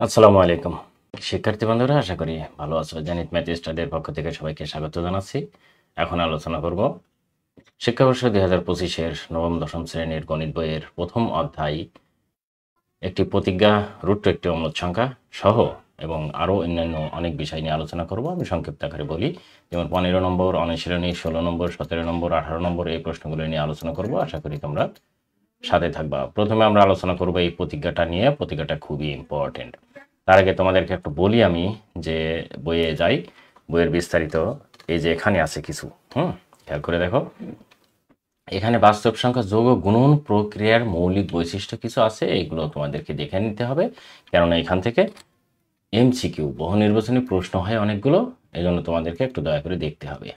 আসসালামু আলাইকুম শিক্ষার্থী বন্ধুরা, আশা করি ভালো আছো। জানিত ম্যাথ স্টাডির পক্ষ থেকে সবাইকে স্বাগত জানাচ্ছি। এখন আলোচনা করব শিক্ষাবর্ষ 2025-এর নবম দশম শ্রেণীর গণিত বইয়ের প্রথম অধ্যায় একটি প্রতিজ্ঞা, রুট একটি অম্লদ সংখ্যা সহ এবং আরও অন্যান্য অনেক বিষয় নিয়ে আলোচনা করব। আমি সংক্ষিপ্ত আকারে বলি, যেমন 15 নম্বর অনুশীলনী, 16 নম্বর, 17 নম্বর, 18 নম্বর এই প্রশ্নগুলো নিয়ে আলোচনা করব। আশা করি তোমরা সাথে থাকবা। প্রথমে আমরা আলোচনা করব এই প্রতিজ্ঞাটা নিয়ে। প্রতিজ্ঞাটা খুবই ইম্পর্টেন্ট। তার আগে তোমাদেরকে একটু বলি আমি, যে বইয়ে যাই, বইয়ের বিস্তারিত এই যে এখানে আছে কিছু। খেয়াল করে দেখো, এখানে বাস্তব সংখ্যা যোগ ও গুণন প্রক্রিয়ার মৌলিক বৈশিষ্ট্য কিছু আছে, এগুলো তোমাদেরকে দেখে নিতে হবে, কেননা এখান থেকে এমসিকিউ বহু নির্বাচনী প্রশ্ন হয় অনেকগুলো, এই জন্য তোমাদেরকে একটু দয়া করে দেখতে হবে।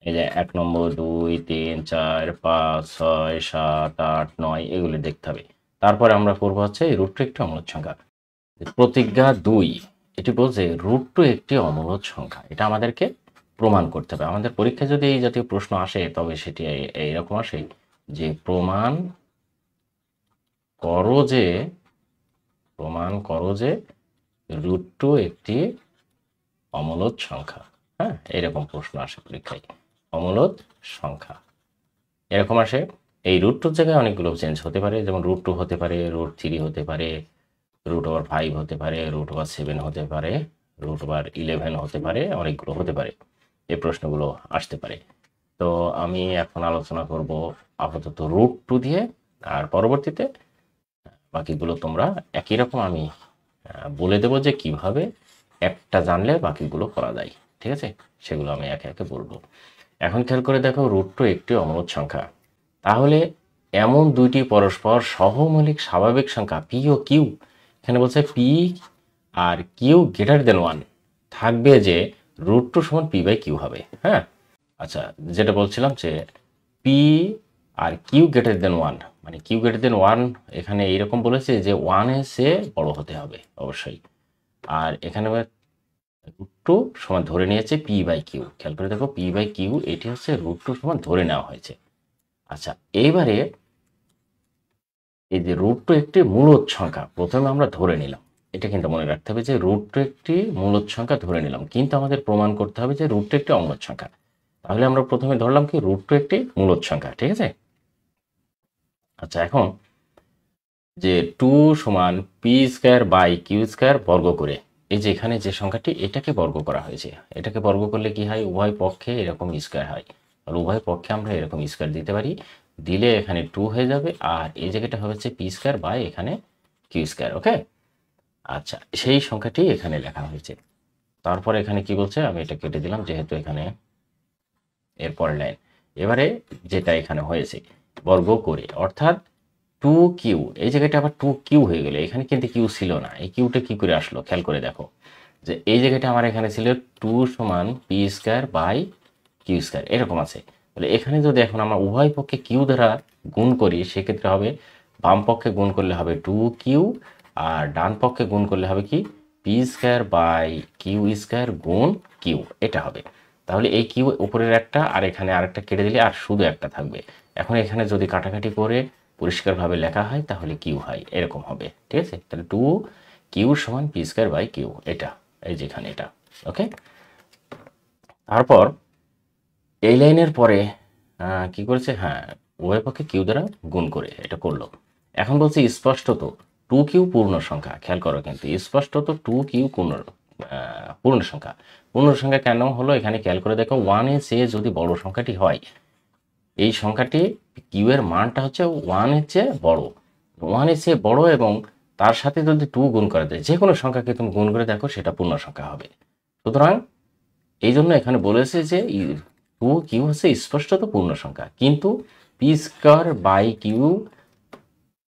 এই যে 1 নম্বর, 2, 3, 4, 5, 6, 7, 8, 9 এগুলো দেখতে হবে। তারপরে আমরা করবো হচ্ছে রুট টু একটি অম্লদ সংখ্যা। প্রতিজ্ঞা 2 এটি বলছে রুট টু একটি অম্লদ সংখ্যা, এটা আমাদেরকে প্রমাণ করতে হবে। আমাদের পরীক্ষায় যদি এই জাতীয় প্রশ্ন আসে, তবে সেটি এইরকম আসে যে প্রমাণ করো যে রুট টু একটি অম্লদ সংখ্যা। এইরকম প্রশ্ন আসে পরীক্ষায়, অম্লদ সংখ্যা এরকম আসে। এই রুট টুর জায়গায় অনেকগুলো চেঞ্জ হতে পারে, যেমন রুট 2 হতে পারে, রুট 3 হতে পারে, √5 হতে পারে, √7 হতে পারে, √11 হতে পারে, অনেকগুলো হতে পারে। এই প্রশ্নগুলো আসতে পারে। তো আমি এখন আলোচনা করব আপাতত রুট 2 দিয়ে, আর পরবর্তীতে বাকিগুলো তোমরা একই রকম আমি বলে দেবো যে কিভাবে একটা জানলে বাকিগুলো করা যায়। ঠিক আছে, সেগুলো আমি একে একে বলবো। এখন খেয়াল করে দেখো, রুট 2 একটি অম্লদ সংখ্যা। তাহলে এমন দুইটি পরস্পর সহমৌলিক স্বাভাবিক সংখ্যা পি ও কিউ, এখানে বলছে P R Q greater than 1 থাকবে যে রুট 2 সমান পি বাই কিউ হবে। আচ্ছা, যেটা বলছিলাম যে P R Q greater than 1, মানে কিউ গ্রেটার দেন 1 এখানে এইরকম বলেছে যে 1 এর চেয়ে বড় হতে হবে অবশ্যই। আর এখানে রুট 2 সমান ধরে নিয়েছে পি বাই কিউ। খেয়াল করে দেখো, পি বাই কিউ এটি হচ্ছে রুট 2 সমান ধরে নেওয়া হয়েছে। আচ্ছা, এইবারে এই যে রুট 2 একটি মূলদ সংখ্যা প্রথমে আমরা ধরে নিলাম, এটা কিন্তু মনে রাখতে হবে যে রুট 2 একটি মূলদ সংখ্যা ধরে নিলাম, কিন্তু আমাদের প্রমাণ করতে হবে যে রুট 2 একটি অম্লদ সংখ্যা। তাহলে আমরা প্রথমে ধরলাম কি রুট 2 একটি মূলদ সংখ্যা। ঠিক আছে। আচ্ছা, এখন যে 2 সমান P square by Q square বর্গ করে, এই যে এখানে যে সংখ্যাটি এটাকে বর্গ করা হয়েছে, এটাকে বর্গ করলে কি হয়, উভয় পক্ষে এরকম স্কোয়ার হয়। আর উভয় পক্ষে আমরা এরকম স্কোয়ার দিতে পারি, দিলে এখানে 2 হয়ে যাবে, আর এই জায়গাটা হচ্ছে পি স্কোয়ার বাই এখানে কিউ স্কোয়ার। ওকে, আচ্ছা, সেই সংখ্যাটি এখানে লেখা হয়েছে। তারপরে এখানে কি বলছে, আমি এটা কেটে দিলাম যেহেতু এখানে এর পরের লাইন। এবারে যেটা এখানে হয়েছে বর্গ করে, অর্থাৎ 2q, এই জায়গাটা আবার 2q হয়ে গেল, এখানে কিন্তু কিউ ছিল না। এই কিউটা কি করে আসলো, খেয়াল করে দেখো যে এই জায়গাটা আমার এখানে ছিল 2 সমান P square by Q square এরকম আছে। তাহলে এখানে যদি এখন আমরা উভয় পক্ষে কিউ দ্বারা গুণ করি, সেক্ষেত্রে হবে বাম পক্ষে গুণ করলে হবে 2q, আর ডান পক্ষে গুণ করলে হবে কি P square by Q square গুণ কিউ, এটা হবে। তাহলে এই কিউ উপরের একটা আর এখানে আরেকটা কেটে দিলে আর শুধু একটা থাকবে। এখন এখানে যদি কাটাকাটি করে পরিষ্কারভাবে লেখা হয় তাহলে কিউ হয়, এরকম হবে। ঠিক আছে, তাহলে 2q সমান পি স্কোয়ার বাই কিউ, এটা এই যেখানে এটা। ওকে, তারপর এই লাইনের পরে কি করেছে, উভয় পক্ষে কিউ দ্বারা গুণ করে এটা করলো। এখন বলছে স্পষ্টত 2q পূর্ণ সংখ্যা। খেয়াল করো, কিন্তু স্পষ্টত 2q পূর্ণ সংখ্যা। পূর্ণ সংখ্যা কেন হলো এখানে খেয়াল করে দেখো, 1 এর চেয়ে যদি বড় সংখ্যাটি হয়, এই সংখ্যাটি কিউ এর মানটা হচ্ছে 1 এর চেয়ে বড়, 1 এর চেয়ে বড়, এবং তার সাথে যদি 2 গুণ করা যায়, যে কোনো সংখ্যাকে তুমি গুণ করে দেখো সেটা পূর্ণ সংখ্যা হবে। সুতরাং এই জন্য এখানে বলেছে যে 2q হচ্ছে স্পষ্টত পূর্ণ সংখ্যা, কিন্তু পি স্কোয়ার বাই কিউ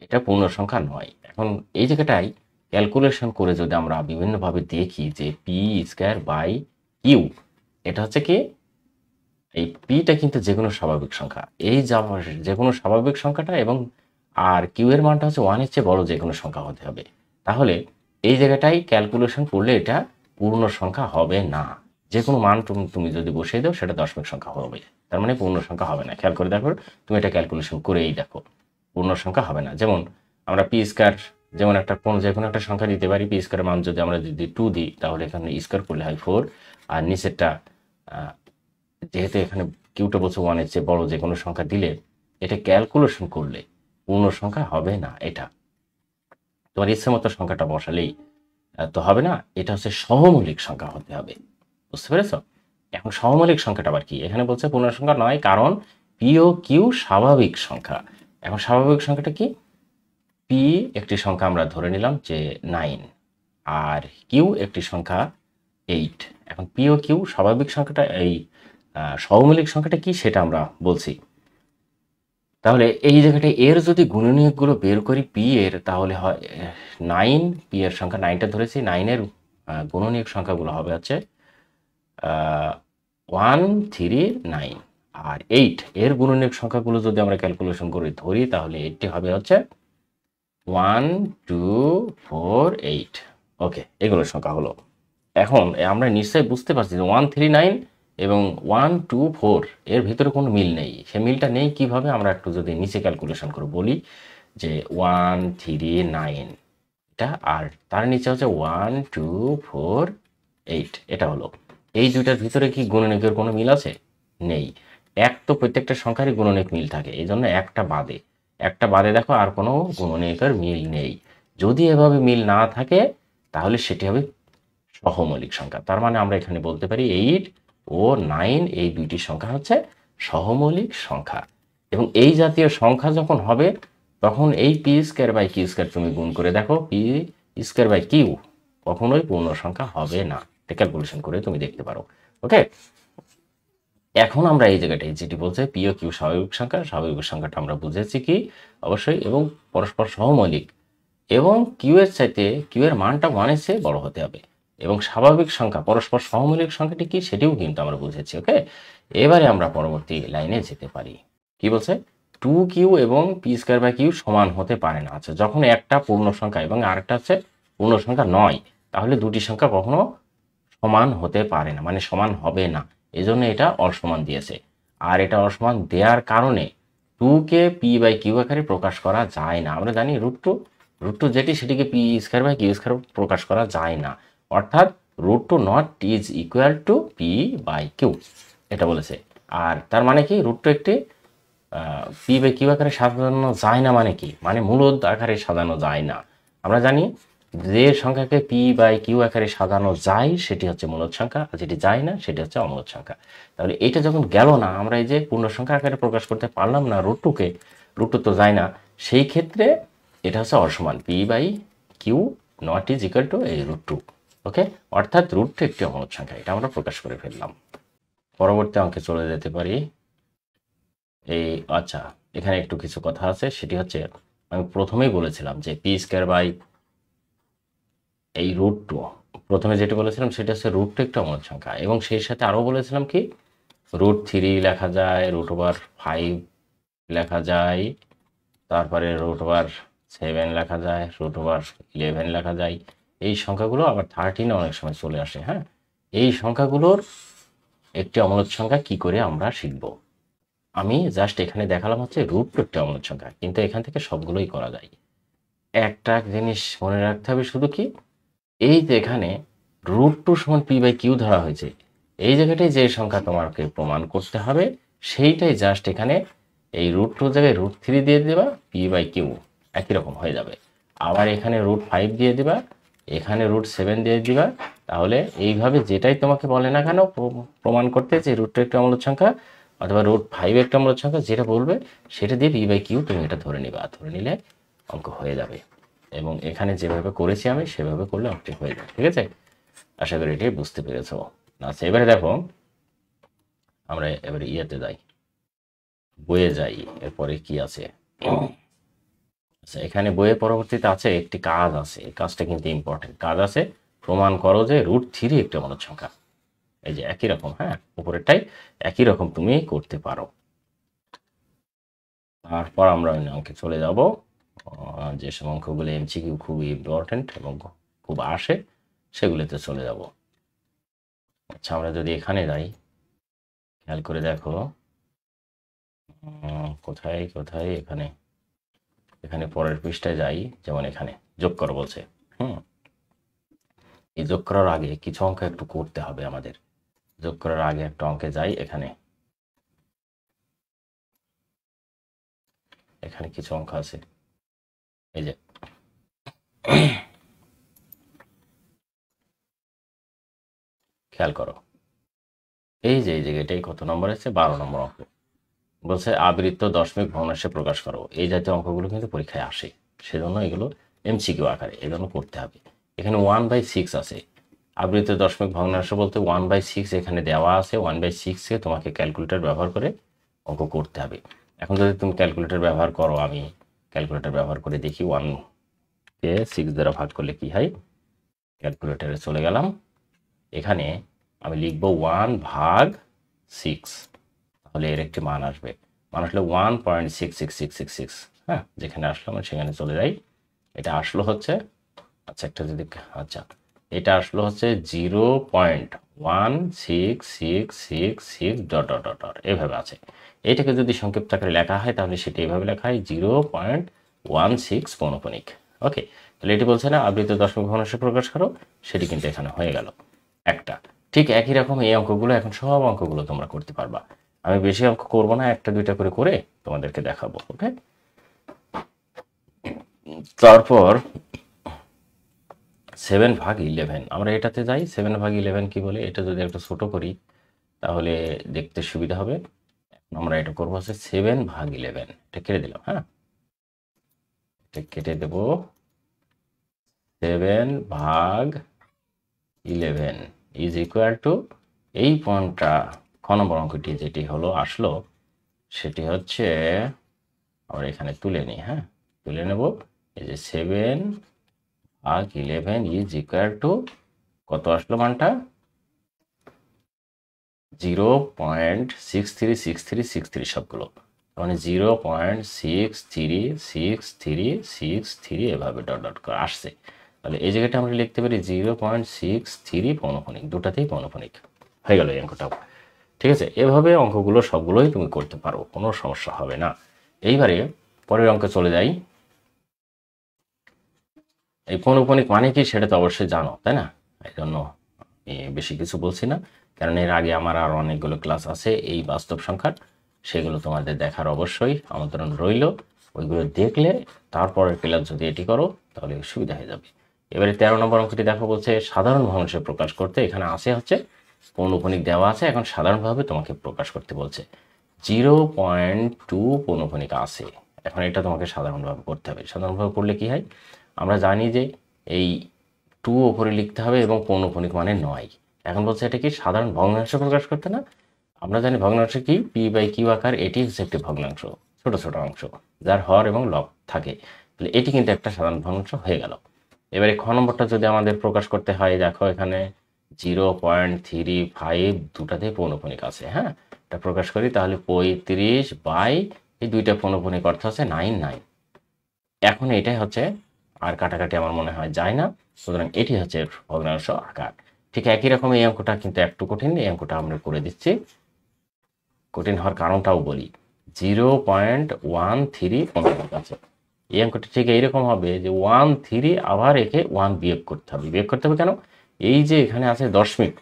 এটা পূর্ণ সংখ্যা নয়। এখন এই জায়গাটাই ক্যালকুলেশন করে যদি আমরা বিভিন্নভাবে দেখি যে পি স্কোয়ার বাই কিউ, এটা হচ্ছে কি, এই পিটা কিন্তু যে কোনো স্বাভাবিক সংখ্যা, এই যে কোনো স্বাভাবিক সংখ্যাটা, এবং আর কিউ এর মানটা হচ্ছে 1 এর চেয়ে বড় যে কোনো সংখ্যা হতে হবে। তাহলে এই জায়গাটাই ক্যালকুলেশন করলে এটা পূর্ণ সংখ্যা হবে না। যে কোনো মান তুমি যদি বসিয়ে দাও সেটা দশমিক সংখ্যা হবে, তার মানে পূর্ণ সংখ্যা হবে না। খেয়াল করে দেখো, তুমি এটা ক্যালকুলেশন করেই দেখো, পূর্ণ সংখ্যা হবে না। যেমন আমরা পি স্কোয়ার যেমন যে কোনো একটা সংখ্যা দিতে পারি, পি স্কোয়ারের মান যদি আমরা যদি 2 দিই তাহলে এখানে স্কোয়ার করলে হয় 4, আর নিচেরটা যেহেতু এখানে কিউটা বলছে 1-এর চেয়ে বড় যে কোনো সংখ্যা দিলে এটা ক্যালকুলেশন করলে পূর্ণ সংখ্যা হবে না। এটা তোমার ইচ্ছে মতো সংখ্যাটা বসালেই তো হবে না, এটা হচ্ছে সহমৌলিক সংখ্যা হতে হবে। বুঝতে পেরেছ? এখন সহমৌলিক সংখ্যাটা আবার কি? এখানে বলছে পূর্ণ সংখ্যা নয়, কারণ পি ও কিউ স্বাভাবিক সংখ্যা। এখন স্বাভাবিক সংখ্যাটা কি? পি একটি সংখ্যা আমরা ধরে নিলাম যে 9, আর কিউ একটি সংখ্যা 8। এখন পি ও কিউ স্বাভাবিক সংখ্যাটা, এই সহমৌলিক সংখ্যাটা কি সেটা আমরা বলছি। তাহলে এই জায়গাটায় এর যদি গুণনীয়কগুলো বের করি পি এর, তাহলে হয় 9, পি এর সংখ্যা 9টা ধরেছি, 9-এর গুণনীয়ক সংখ্যাগুলো হবে হচ্ছে 1, 3, 9, আর 8 এর গুণনীয়ক সংখ্যাগুলো যদি আমরা ক্যালকুলেশন করে ধরি তাহলে 8টি হবে হচ্ছে 1, 2, 4, 8। ওকে, এগুলোর সংখ্যা হলো। এখন আমরা নিশ্চয়ই বুঝতে পারছি যে 1, 3, 9 এবং 1, 2, 4 এর ভিতরে কোনো মিল নেই। সে মিলটা নেই কিভাবে? আমরা একটু যদি নিচে ক্যালকুলেশন করে বলি যে 1, 3, 9 এটা, আর তার নিচে হচ্ছে 1, 2, 4, 8 এটা হলো। এই দুইটার ভিতরে কি গুণনীয়কের কোনো মিল আছে? নেই। এক তো প্রত্যেকটা সংখ্যারই গুণনীয়ক মিল থাকে, এই জন্য একটা বাদে দেখো আর কোনো গুণনীয়কের মিল নেই। যদি এভাবে মিল না থাকে তাহলে সেটি হবে সহমৌলিক সংখ্যা। তার মানে আমরা এখানে বলতে পারি 8 ও 9 এই দুইটি সংখ্যা হচ্ছে সহমৌলিক সংখ্যা। এবং এই জাতীয় সংখ্যা যখন হবে তখন এই P square by Q square তুমি গুণ করে দেখো, পি স্কোয়ার বাই কিউ কখনোই পূর্ণ সংখ্যা হবে না। এটা ক্যালকুলেশন করে তুমি দেখতে পারো। ওকে, এখন আমরা এই জায়গাটায় যেটি বলছে পি ও কিউ স্বাভাবিক সংখ্যাটা আমরা বুঝেছি কি অবশ্যই, এবং পরস্পর সহমৌলিক, এবং কিউ এর মানটা 1-এর চেয়ে বড় হতে হবে, এবং স্বাভাবিক সংখ্যা পরস্পর সহমৌলিক সংখ্যাটি কি সেটিও কিন্তু আমরা বুঝেছি। ওকে, এবারে আমরা পরবর্তী লাইনে যেতে পারি। কি বলছে? 2q এবং পি স্কোয়ার বাই কিউ সমান হতে পারে না। আচ্ছা, যখন একটা পূর্ণ সংখ্যা এবং আরেকটা হচ্ছে পূর্ণ সংখ্যা নয়, তাহলে দুটি সংখ্যা কখনো সমান হতে পারে না, মানে সমান হবে না। এই জন্য এটা অসমান দিয়েছে, আর এটা অসমান দেওয়ার কারণে 2কে পি বাই কিউ আকারে প্রকাশ করা যায় না। আমরা জানি √2 যেটি সেটিকে P square by Q square প্রকাশ করা যায় না, অর্থাৎ √2 not is equal to P by Q, এটা বলেছে। আর তার মানে কি? √2 একটি পি বাই কিউ আকারে সাজানো যায় না, মানে কি? মানে মূলদ আকারে সাজানো যায় না। আমরা জানি যে সংখ্যাকে পি বাই কিউ আকারে সাজানো যায় সেটি হচ্ছে মূলদ সংখ্যা, আর যেটি যায় না সেটি হচ্ছে অমূলদ সংখ্যা। তাহলে এটা যখন গেল না, আমরা এই যে পূর্ণ সংখ্যা আকারে প্রকাশ করতে পারলাম না √2 তো যায় না, সেই ক্ষেত্রে এটা হচ্ছে অসমান, P by Q not is equal to এই √2। ওকে, অর্থাৎ √2 একটি অমূলদ সংখ্যা, এটা আমরা প্রকাশ করে ফেললাম। পরবর্তী অঙ্কে চলে যেতে পারি। এই আচ্ছা, এখানে একটু কিছু কথা আছে, সেটি হচ্ছে আমি প্রথমেই বলেছিলাম যে পি স্কোয়ার বাই এই √2, প্রথমে যেটি বলেছিলাম সেটা হচ্ছে √2 একটা অমূলদ সংখ্যা, এবং সেই সাথে আরও বলেছিলাম কি √3 লেখা যায়, √5 লেখা যায়, তারপরে √7 লেখা যায়, √11 লেখা যায়। এই সংখ্যাগুলো আবার 13 অনেক সময় চলে আসে। হ্যাঁ, এই সংখ্যাগুলোর একটি অমূলদ সংখ্যা কি করে আমরা শিখব? আমি জাস্ট এখানে দেখালাম হচ্ছে √2 একটি অমূলদ সংখ্যা, কিন্তু এখান থেকে সবগুলোই করা যায়। একটা জিনিস মনে রাখতে হবে শুধু কি, এই যে এখানে √2 সমান পি বাই কিউ ধরা হয়েছে, এই জায়গাটায় যে সংখ্যা তোমাকে প্রমাণ করতে হবে সেইটাই জাস্ট এখানে এই √2 জায়গায় √3 দিয়ে দেবা, পি বাই কিউ একই রকম হয়ে যাবে। আবার এখানে √5 দিয়ে দিবা, এখানে √7 দিয়ে দিবা। তাহলে এইভাবে যেটাই তোমাকে বলে না কেন প্রমাণ করতে যে √2 একটা অমূলদ সংখ্যা অথবা √5 একটা অমূলদ সংখ্যা, যেটা বলবে সেটা দিয়ে পি বাই কিউ তুমি এটা ধরে নিবা, ধরে নিলে অঙ্ক হয়ে যাবে। এবং এখানে যেভাবে করেছি আমি সেভাবে করলে অঙ্কটি হয়ে যাবে। ঠিক আছে, আশা করি এটি বুঝতে পেরেছো। আচ্ছা, এবারে দেখো আমরা এবারে ইয়েতে যাই, বইয়ে যাই। এরপরে কি আছে? আচ্ছা, এখানে বইয়ে পরবর্তীতে আছে একটি কাজ আছে, এই কাজটা কিন্তু ইম্পর্টেন্ট কাজ আছে। প্রমাণ করো যে √3 একটি অমূলদ সংখ্যা। এই যে একই রকম, হ্যাঁ, উপরেরটাই একই রকম তুমি করতে পারো। তারপর আমরা অন্য অঙ্কে চলে যাব, যেসব অঙ্কগুলো এমসিকিউ খুবই ইম্পর্টেন্ট এবং খুব আসে সেগুলিতে চলে যাব। আচ্ছা, আমরা যদি এখানে যাই, খেয়াল করে দেখো কোথায় এখানে পরের পৃষ্ঠায় যাই, যেমন এখানে যোগ করো বলছে। হুম, এই যোগ করার আগে কিছু অঙ্ক একটু করতে হবে আমাদের। যোগ করার আগে একটা অঙ্কে যাই। এখানে এখানে কিছু অঙ্ক আছে, এই যে খেয়াল করো, এই যে এই জায়গাটাই কত নম্বর আছে, 12 নম্বর অঙ্ক। বলছে আবৃত্ত দশমিক ভগ্নাংশে প্রকাশ করো। এই জাতীয় অঙ্কগুলো কিন্তু পরীক্ষায় আসে, সেজন্য এগুলো এমসিকিউ আকারে এজন্য করতে হবে। এখানে 1/6 আছে, আবৃত্ত দশমিক ভগ্নাংশ বলতে 1/6 এখানে দেওয়া আছে। 1/6-কে তোমাকে ক্যালকুলেটর ব্যবহার করে অঙ্ক করতে হবে। এখন যদি তুমি ক্যালকুলেটর ব্যবহার করো, আমি ক্যালকুলেটর ব্যবহার করে দেখি 1-কে 6 দ্বারা ভাগ করলে কি হয়। ক্যালকুলেটরে চলে গেলাম, এখানে আমি লিখব 1/6, তাহলে এর একটি মান আসবে। মান আসলে 1.66666। হ্যাঁ, যেখানে আসলাম সেখানে চলে যাই। এটা আসলো হচ্ছে, আচ্ছা একটা যদি, আচ্ছা এটা আসলো হচ্ছে 0.1666 ডট ডট ডট ডট এভাবে আছে। এটাকে যদি সংক্ষিপ্ত আকারে লেখা হয় তাহলে সেটা এভাবে লেখা হয় 0.16 পৌনঃপুনিক। ওকে, তাহলে এটি বলছে না আবৃত দশমিক ভগ্নাংশে প্রকাশ করো, সেটি কিন্তু এখানে হয়ে গেল একটা। ঠিক একই রকম এই অঙ্কগুলো, এখন সব অঙ্কগুলো তোমরা করতে পারবা। আমি বেশি অঙ্ক করবো না, একটা দুইটা করে করে তোমাদেরকে দেখাবো। ওকে, তারপর 7/11 আমরা এটাতে যাই। 7/11 কি বলে, এটা যদি একটু ছোট করি তাহলে দেখতে সুবিধা হবে। আমরা এটা করবো হচ্ছে 7/11, এটা কেটে দিলাম। হ্যাঁ, এটা কেটে দেব। 7/11 ইজ ইকুয়াল টু, এই পয়েন্টটা খ নম্বর অঙ্কটি যেটি হলো আসলো, সেটি হচ্ছে আমরা এখানে তুলে নিই। হ্যাঁ, তুলে নেব। এই যে 7/11 ইজ ইকুয়াল টু কত আসলো মানটা, 0.636363 সবগুলো, মানে 0.636363 এভাবে ডট ডট করে আসছে। তাহলে এই জায়গাটা আমরা লিখতে পারি 0.63 পৌনঃপুনিক, দুটাতেই পৌনঃপুনিক হয়ে গেল এই অঙ্কটাও। ঠিক আছে, এভাবে অঙ্কগুলো সবগুলোই তুমি করতে পারো, কোনো সমস্যা হবে না। এইবারে পরের অঙ্কে চলে যাই। এই পৌনঃপুনিক মানে কি সেটা তো অবশ্যই জানো, তাই না? এই জন্য বেশি কিছু বলছি না, কারণ এর আগে আমার আর অনেকগুলো ক্লাস আছে এই বাস্তব সংখ্যার, সেগুলো তোমাদের দেখার অবশ্যই আমন্ত্রণ রইল। ওইগুলো দেখলে তারপরের ক্লাস যদি এটি করো তাহলে সুবিধা হয়ে যাবে। এবারে 13 নম্বর অঙ্কটি দেখো, বলছে সাধারণ ভগ্নাংশে প্রকাশ করতে। এখানে আছে হচ্ছে পৌনঃপুনিক দেওয়া আছে, এখন সাধারণভাবে তোমাকে প্রকাশ করতে বলছে। 0.2 পৌনঃপুনিক আছে, এখন এটা তোমাকে সাধারণভাবে করতে হবে। সাধারণভাবে করলে কি হয়, আমরা জানি যে এই 2 ওপরে লিখতে হবে এবং পৌনঃপুনিক মানে 9। এখন বলছে এটা কি সাধারণ ভগ্নাংশ প্রকাশ করতে না? আমরা জানি ভগ্নাংশ কি, p/q আকার, এটি হচ্ছে একটি ভগ্নাংশ, ছোট ছোট অংশ যার হর এবং লব থাকে। তাহলে এটি কিন্তু একটা সাধারণ ভগ্নাংশ হয়ে গেল। এবারে খ নম্বরটা যদি আমাদের প্রকাশ করতে হয়, দেখো এখানে 0.35 দুটাতেই পৌনঃপুনিক আছে। হ্যাঁ, এটা প্রকাশ করি তাহলে 35 বাই এই দুইটা পৌনঃপুনিক অর্থ আছে 9। এখন এটাই হচ্ছে, আর কাটাকাটি আমার মনে হয় যায় না, সুতরাং এটি হচ্ছে ভগ্নাংশ আকার। ঠিক একই রকম এই অঙ্কটা কিন্তু একটু কঠিন, এই অঙ্কটা আমরা করে দিচ্ছি। কঠিন হওয়ার কারণটাও বলি, 0.13 পৌনঃপুনিক আছে। এই অঙ্কটা ঠিক এইরকম হবে যে 13 আবার একে 1 বিয়োগ করতে হবে। বিয়োগ করতে হবে কেন, এই যে এখানে আছে দশমিক,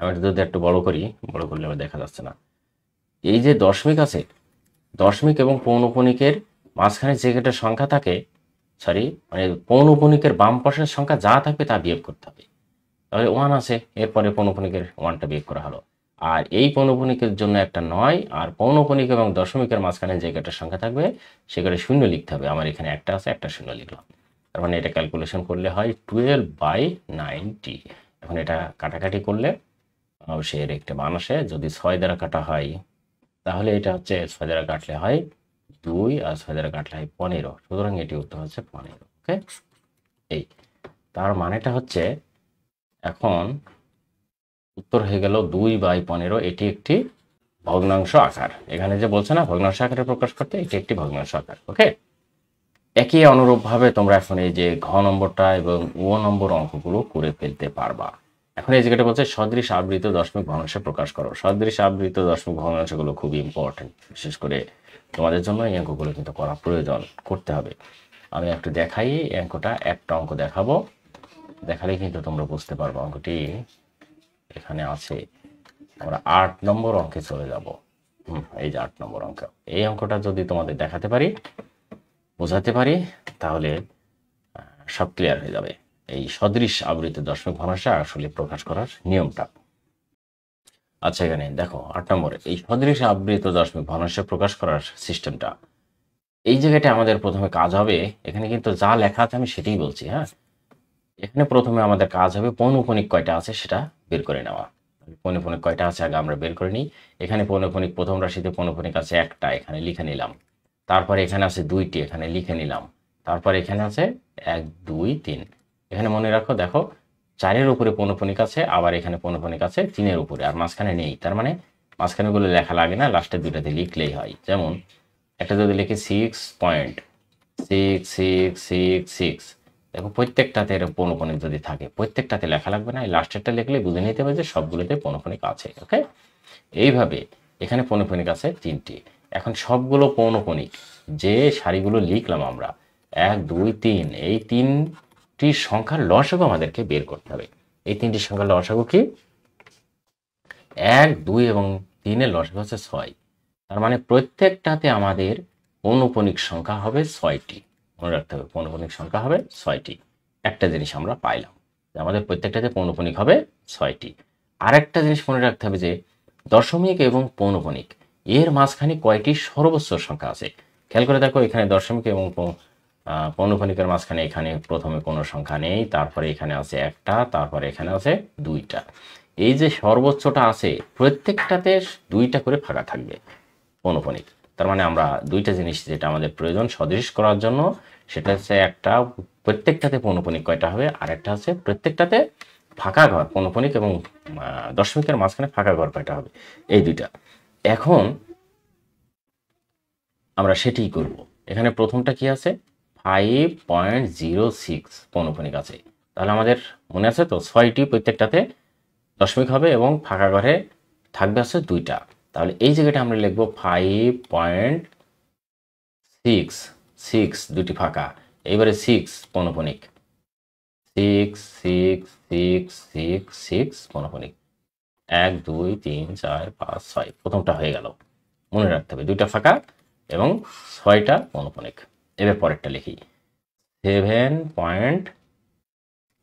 আমি যদি একটু বড় করি, বড় করলে আবার দেখা যাচ্ছে না, এই যে দশমিক আছে, দশমিক এবং পৌনঃপুনিকের মাঝখানে যে একটা সংখ্যা থাকে, সরি মানে পৌনঃপুনিকের বাম পাশের সংখ্যা যা থাকবে তা বিয়োগ করতে হবে। তাহলে 1 আছে, এরপরে পৌনঃপুনিকের 1টা বিয়োগ করা হলো। আর এই পৌনঃপুনিকের জন্য একটা 9, আর পৌনঃপুনিক এবং দশমিকের মাঝখানে যে একটা সংখ্যা থাকবে সেখানে 0 লিখতে হবে। আমার এখানে একটা আছে, একটা 0 লিখলাম। তার মানে এটা ক্যালকুলেশন করলে হয় 12/90। এখন এটা কাটাকাটি করলে অবশ্যই এর একটা মান আসে। যদি 6 দ্বারা কাটা হয় তাহলে এটা হচ্ছে 6 দ্বারা কাটলে হয় 2, আর 6 দ্বারা কাটলে হয় 15, সুতরাং এটি উত্তর হচ্ছে 15। ওকে, এই তার মানেটা হচ্ছে এখন উত্তর হয়ে গেল 2/15, এটি একটি ভগ্নাংশ আকার। এখানে যে বলছে না ভগ্নাংশ আকারে প্রকাশ করতে, এটি একটি ভগ্নাংশ আকার। ওকে, একই অনুরূপভাবে তোমরা এখন এই যে ঘ নম্বরটা এবং ও নম্বর অঙ্কগুলো করে ফেলতে পারবা। এখন এই জায়গাটা বলছে সদৃশ আবৃত দশমিক ভগ্নাংশে প্রকাশ করো। সদৃশ আবৃত দশমিক ভগ্নাংশগুলো খুবই ইম্পর্টেন্ট, বিশেষ করে তোমাদের জন্য এই অঙ্কগুলো কিন্তু করা প্রয়োজন, করতে হবে। আমি একটু দেখাই এই অঙ্কটা, একটা অঙ্ক দেখাবো, দেখালে কিন্তু তোমরা বুঝতে পারবো। অঙ্কটি এখানে আছে, আমরা 8 নম্বর অঙ্কে চলে যাব। এই যে 8 নম্বর অঙ্ক, এই অঙ্কটা যদি তোমাদের দেখাতে পারি, বোঝাতে পারি, তাহলে সব ক্লিয়ার হয়ে যাবে। এই সদৃশ আবৃত দশমিক ভগ্নাংশে আসলে প্রকাশ করার নিয়মটা। আচ্ছা, এখানে দেখো 8 নম্বরে এই সদৃশ আবৃত দশমিক ভগ্নাংশে প্রকাশ করার সিস্টেমটা, এই জায়গাটা আমাদের প্রথমে কাজ হবে। এখানে কিন্তু যা লেখা আছে আমি সেটাই বলছি, হ্যাঁ। এখানে প্রথমে আমাদের কাজ হবে পৌনঃপুনিক কয়টা আছে সেটা বের করে নেওয়া। পৌনঃপুনিক কয়টা আছে আগে আমরা বের করে নিই। এখানে পৌনঃপুনিক প্রথম রাশিতে পৌনঃপুনিক আছে একটা, এখানে লিখে নিলাম। তারপরে এখানে আছে 2টি, এখানে লিখে নিলাম। তারপরে এখানে আছে 1 2 3। এখানে মনে রাখো, দেখো 4-এর উপরে পৌনঃপুনিক আছে, আবার এখানে পৌনঃপুনিক আছে 3-এর উপরে, আর মাঝখানে নেই। তার মানে মাঝখানেগুলো লেখা লাগে না, লাস্টের দুইটাতে লিখলেই হয়। যেমন একটা যদি লিখি 6.6666, দেখো প্রত্যেকটাতে এর পৌনঃপুনিক যদি থাকে, প্রত্যেকটাতে লেখা লাগবে না, এই লাস্টেরটা লিখলে বুঝে নিতে হবে যে সবগুলোতে পৌনঃপুনিক আছে। ওকে, এইভাবে এখানে পৌনঃপুনিক আছে 3টি। এখন সবগুলো পৌনঃপুনিক যে সারিগুলো লিখলাম আমরা 1 2 3, এই 3টির সংখ্যার লসাগু আমাদেরকে বের করতে হবে। এই 3টির সংখ্যার লসাগু কি? 1 2 এবং 3-এর লসাগু হচ্ছে 6। তার মানে প্রত্যেকটাতে আমাদের পৌনঃপুনিক সংখ্যা হবে 6টি। মনে রাখতে হবে পৌনঃপুনিক সংখ্যা হবে 6টি। একটা জিনিস আমরা পাইলাম যে আমাদের প্রত্যেকটাতে পৌনঃপুনিক হবে 6টি। আরেকটা জিনিস মনে রাখতে হবে যে দশমিক এবং পৌনঃপুনিক এর মাঝখানে কয়টি সর্বোচ্চ সংখ্যা আছে। খেয়াল করে দেখো, এখানে দশমিক এবং পৌনঃপুনিকের মাঝখানে এখানে প্রথমে কোনো সংখ্যা নেই, তারপরে এখানে আছে একটা, তারপরে এখানে আছে 2টা। এই যে সর্বোচ্চটা আছে প্রত্যেকটাতে 2টা করে ফাঁকা থাকবে পৌনঃপুনিক। তার মানে আমরা 2টা জিনিস যেটা আমাদের প্রয়োজন সদৃশ করার জন্য, সেটা হচ্ছে একটা প্রত্যেকটাতে পৌনঃপুনিক কয়টা হবে, আর একটা হচ্ছে প্রত্যেকটাতে ফাঁকা ঘর, পৌনঃপুনিক এবং দশমিকের মাঝখানে ফাঁকা ঘর কয়টা হবে, এই 2টা। এখন আমরা সেটাই করব। এখানে প্রথমটা কি আছে? 5.06 পৌনঃপুনিক আছে। তাহলে আমাদের মনে আছে তো 6টি প্রত্যেকটাতে দশমিক হবে এবং ফাঁকা ঘরে থাকবে আছে 2টা। তাহলে এই জায়গাটা আমরা লিখব 5.66, 2টি ফাঁকা। এবারে 6 পৌনঃপুনিক, 6 6 6 6 6 পৌনঃপুনিক, 1 2 3 4 5 6, প্রথমটা হয়ে গেল। মনে রাখতে হবে 2টা ফাঁকা এবং 6টা পৌনঃপুনিক। এবার পরেরটা লিখি 7 পয়েন্ট,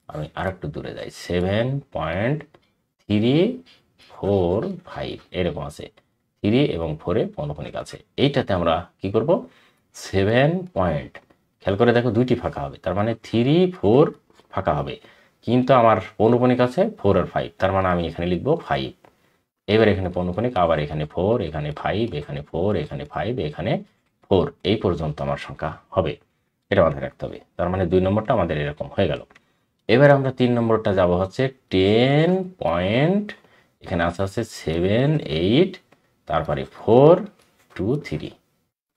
আমি আরেকটু দূরে যাই, 7.35 এরকম আছে। 3 এবং 4-এ পৌনঃপুনিক আছে। এইটাতে আমরা কি করব? 7 পয়েন্ট, খেয়াল করে দেখো 2টি ফাঁকা হবে, তার মানে 3 4 ফাঁকা হবে, কিন্তু আমার পৌনঃপুনিক আছে 4 আর 5, তার মানে আমি এখানে লিখব 5। এবার এখানে পৌনঃপুনিক, আবার এখানে 4, এখানে 5, এখানে 4, এখানে 5, এখানে 4, এই পর্যন্ত আমার সংখ্যা হবে। এটা মাথায় রাখতে হবে। তার মানে 2 নম্বরটা আমাদের এরকম হয়ে গেল। এবার আমরা 3 নম্বরটা যাব হচ্ছে 10 পয়েন্ট, এখানে আছে 7 8, তারপরে 4 2 3,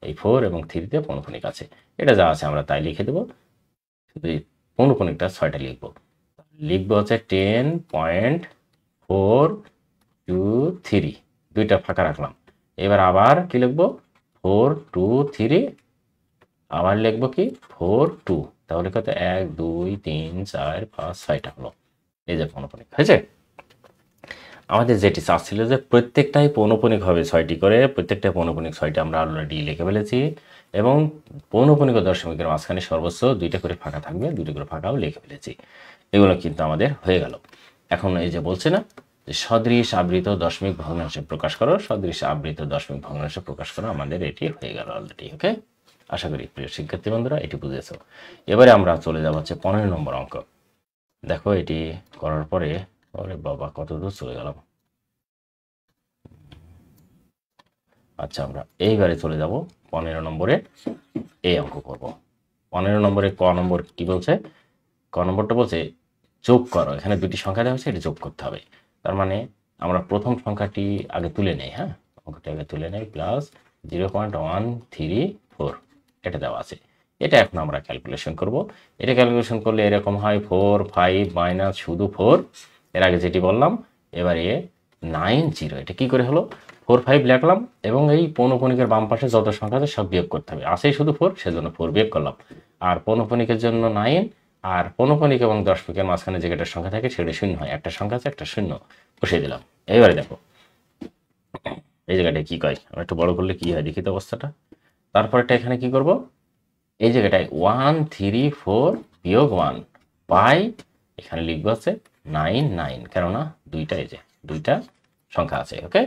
এই 4 এবং 3-তে পৌনঃপুনিক আছে। এটা যা আছে আমরা তাই লিখে দেবো, শুধু পৌনঃপুনিকটা 6টা লিখবো হচ্ছে 10.423, 2টা ফাঁকা রাখলাম। এবার আবার কি লিখবো? 4 2 3, আবার লিখবো কি 4 2, তাহলে কত 1 2 3 4 5 6টা হলো। এই যে পৌনঃপুনিক হয়েছে। আমাদের যেটি চাচ্ছিল যে প্রত্যেকটাই পৌনঃপুনিক হবে 6টি করে, প্রত্যেকটা পৌনঃপুনিক 6টা আমরা অলরেডি লিখে ফেলেছি, এবং পৌনঃপুনিক ও দশমিকের মাঝখানে সর্বোচ্চ 2টা করে ফাঁকা থাকবে, 2টা করে ফাঁকাও লিখে ফেলেছি। এগুলো কিন্তু আমাদের হয়ে গেল। এখন এই যে বলছে না যে সদৃশ আবৃত দশমিক ভগ্নাংশে প্রকাশ করো, সদৃশ আবৃত দশমিক ভগ্নাংশে প্রকাশ করো, আমাদের এটি হয়ে গেল অলরেডি। ওকে, আশা করি প্রিয় শিক্ষার্থী বন্ধুরা এটি বুঝেছো। এবারে আমরা চলে যাব হচ্ছে 15 নম্বর অঙ্ক। দেখো এটি করার পরে, ওরে বাবা কত দূর চলে গেলাম। আচ্ছা, আমরা এইবারে চলে যাব 15 নম্বরে, এই অঙ্ক করব। 15 নম্বরে ক নম্বর কি বলছে? ক নম্বরটা বলছে যোগ করো। এখানে 2টি সংখ্যা দেওয়া হচ্ছে, এটা যোগ করতে হবে। তার মানে আমরা প্রথম সংখ্যাটি আগে তুলে নেই, হ্যাঁ, অঙ্কটি আগে তুলে নেই, প্লাস 0.134, এটা দেওয়া আছে। এটা এখন আমরা ক্যালকুলেশন করব। এটা ক্যালকুলেশন করলে এরকম হয় 4 5 মাইনাস শুধু 4, এর আগে যেটি বললাম। এবারে 90। এটা কি করে হলো? 4 5 লিখলাম এবং এই পৌনঃপুনিকের বাম পাশে যত সংখ্যা আছে সব বিয়োগ করতে হবে। আছেই শুধু 4, সেজন্য 4 বিয়োগ করলাম। আর পৌনঃপুনিকের জন্য 9, আর পৌনঃপুনিক এবং দশমিকের মাঝখানে যে কয়টা সংখ্যা থাকে সেটা শূন্য হয়। একটা সংখ্যা আছে, একটা শূন্য বসিয়ে দিলাম। এবারে দেখো এই জায়গাটায় কি কয়, আমরা একটু বড় করলে কি হয় দেখি তো অবস্থাটা। তারপরেটা এখানে কি করব, এই জায়গাটায় 1 3 4 বিয়োগ 1 বাই এখানে লিখবো আছে 9 9, কেননা দুইটা এই যে দুইটা সংখ্যা আছে। ওকে,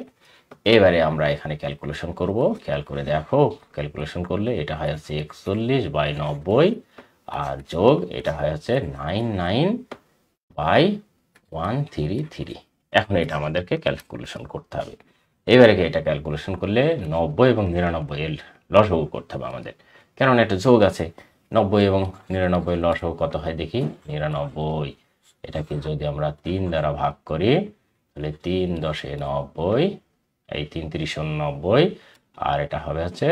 এবারে আমরা এখানে ক্যালকুলেশন করব। খেয়াল করে দেখো, ক্যালকুলেশন করলে এটা হয় হচ্ছে 41/90 আর যোগ এটা হয় হচ্ছে 99/133। এখন এটা আমাদেরকে ক্যালকুলেশন করতে হবে। এবারে এটা ক্যালকুলেশন করলে 90 এবং 99 এর লসাগু করতে হবে আমাদের, কেননা এটা যোগ আছে। 90 এবং 99 লসাগু কত হয় দেখি, 99। এটাকে যদি আমরা 3 দ্বারা ভাগ করি তাহলে 3 10 90, এই 3 3 90, আর এটা হবে হচ্ছে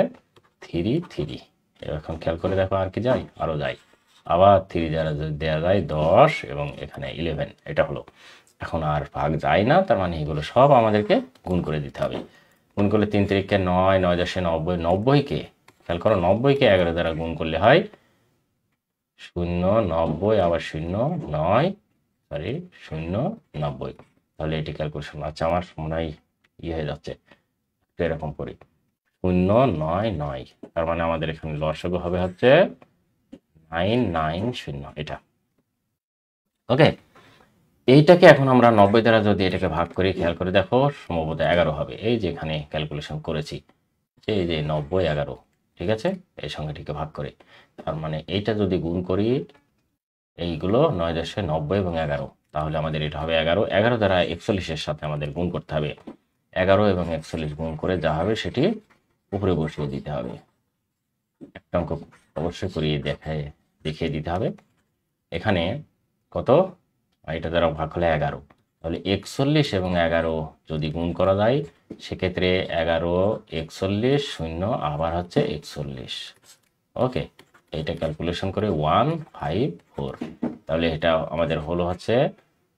3 3। এখন খেয়াল করে দেখো আর কি যায়, আরও যায়। আবার 3 দ্বারা যদি দেওয়া যায় 10 এবং এখানে 11, এটা হলো। এখন আর ভাগ যায় না, তার মানে এগুলো সব আমাদেরকে গুণ করে দিতে হবে। গুণ করলে 3 3 9, 9 10 90, 90কে খেয়াল করো 90কে 11 দ্বারা গুণ করলে হয় 0 90, আবার 0 9 0 90। তাহলে এটি ক্যালকুলেশন, আচ্ছা আমার মনে হয় হয়ে যাচ্ছে এরকম করি 0 9 9, তার মানে আমাদের এখানে লসাগু হবে হচ্ছে 990, এটা। ওকে, এইটাকে এখন আমরা 90 দ্বারা যদি এটাকে ভাগ করি, খেয়াল করে দেখো সম্ভবত 11 হবে। এই যে এখানে ক্যালকুলেশন করেছি, এই যে 90 11, ঠিক আছে, এই সংখ্যাটিকে ভাগ করে। তার মানে এইটা যদি গুণ করি এইগুলো 9 10 90 এবং 11, তাহলে আমাদের এটা হবে 11। 11 দ্বারা 41-এর সাথে আমাদের গুণ করতে হবে। 11 এবং 41 গুণ করে যা হবে সেটি উপরে বসিয়ে দিতে হবে। একটা অঙ্ক অবশ্যই করিয়ে দেখিয়ে দিতে হবে। এখানে কত, এটা দ্বারা ভাগ হলে 11, তাহলে 41 এবং 11 যদি গুণ করা যায় সেক্ষেত্রে 11 41 0 আবার হচ্ছে 41। ওকে, এইটা ক্যালকুলেশন করে 154, তাহলে এটা আমাদের হলো হচ্ছে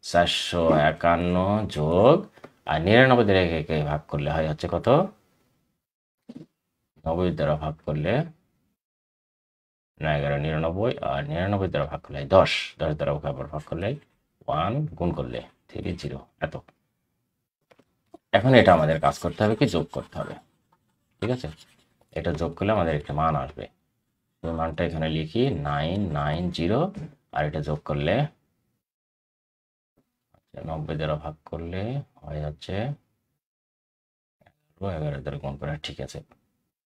451 যোগ, আর 99 দ্বারা একে ভাগ করলে হয় হচ্ছে কত, 90 দ্বারা ভাগ করলে 11 99, আর 99 দ্বারা ভাগ করলে 10 10 দ্বারা আবার ভাগ করলে 1 গুণ করলে 30, এত। এখন এটা আমাদের কাজ করতে হবে কি, যোগ করতে হবে। ঠিক আছে, এটা যোগ করলে আমাদের একটা মান আসবে। এই মানটা এখানে লিখি 990, আর এটা যোগ করলে 90 দ্বারা ভাগ করলে হয় হচ্ছে 11 দ্বারা গুণ করে, ঠিক আছে,